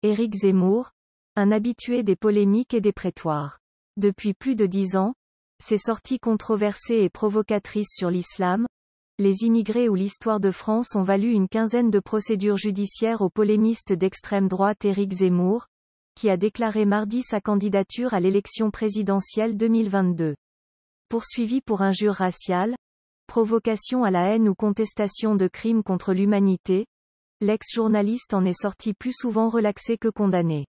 Éric Zemmour, un habitué des polémiques et des prétoires. Depuis plus de 10 ans, ses sorties controversées et provocatrices sur l'islam, les immigrés ou l'histoire de France ont valu une quinzaine de procédures judiciaires au polémiste d'extrême droite Éric Zemmour, qui a déclaré mardi sa candidature à l'élection présidentielle 2022. Poursuivi pour injure raciale, provocation à la haine ou contestation de crimes contre l'humanité, l'ex-journaliste en est sorti plus souvent relaxé que condamné.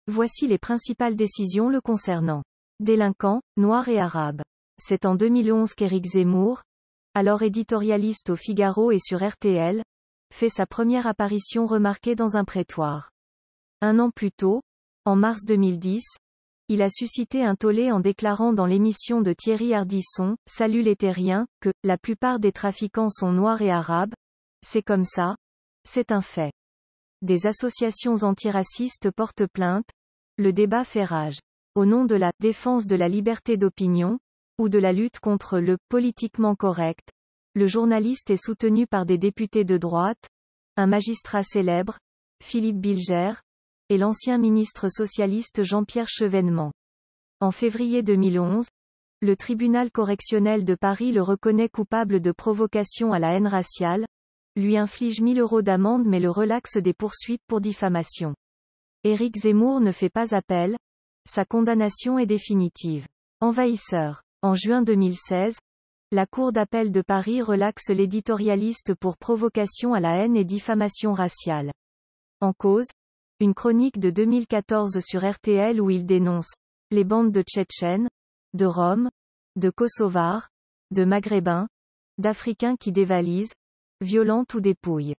Voici les principales décisions le concernant. Délinquant, noir et arabe. C'est en 2011 qu'Éric Zemmour, alors éditorialiste au Figaro et sur RTL, fait sa première apparition remarquée dans un prétoire. Un an plus tôt, en mars 2010, il a suscité un tollé en déclarant dans l'émission de Thierry Ardisson, Salut les terriens, que « la plupart des trafiquants sont noirs et arabes, c'est comme ça, c'est un fait ». Des associations antiracistes portent plainte, le débat fait rage. Au nom de la « défense de la liberté d'opinion », ou de la lutte contre le « politiquement correct », le journaliste est soutenu par des députés de droite, un magistrat célèbre, Philippe Bilger, et l'ancien ministre socialiste Jean-Pierre Chevènement. En février 2011, le tribunal correctionnel de Paris le reconnaît coupable de provocation à la haine raciale, lui inflige 1 000 € d'amende mais le relaxe des poursuites pour diffamation. Éric Zemmour ne fait pas appel, sa condamnation est définitive. Envahisseur. En juin 2016, la Cour d'appel de Paris relaxe l'éditorialiste pour provocation à la haine et diffamation raciale. En cause, une chronique de 2014 sur RTL où il dénonce les bandes de Tchétchènes, de Roms, de Kosovars, de Maghrébins, d'Africains qui dévalisent, violentent ou dépouillent.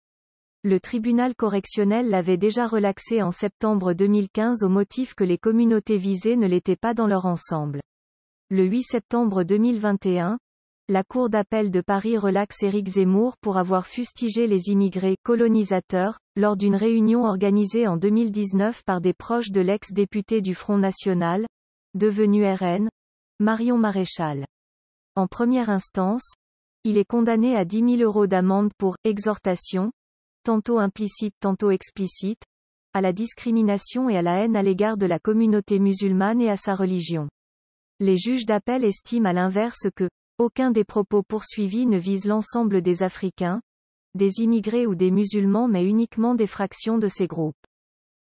Le tribunal correctionnel l'avait déjà relaxé en septembre 2015 au motif que les communautés visées ne l'étaient pas dans leur ensemble. Le 8 septembre 2021, la Cour d'appel de Paris relaxe Éric Zemmour pour avoir fustigé les immigrés colonisateurs, lors d'une réunion organisée en 2019 par des proches de l'ex-député du Front National, devenu RN, Marion Maréchal. En première instance, il est condamné à 10 000 € d'amende pour « exhortation », tantôt implicite tantôt explicite, à la discrimination et à la haine à l'égard de la communauté musulmane et à sa religion. Les juges d'appel estiment à l'inverse que aucun des propos poursuivis ne vise l'ensemble des Africains, des immigrés ou des musulmans mais uniquement des fractions de ces groupes.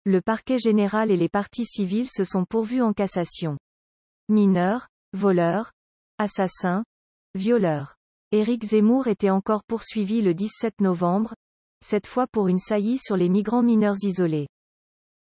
Le parquet général et les parties civiles se sont pourvus en cassation. Mineurs, voleurs, assassins, violeurs. Éric Zemmour était encore poursuivi le 17 novembre, cette fois pour une saillie sur les migrants mineurs isolés.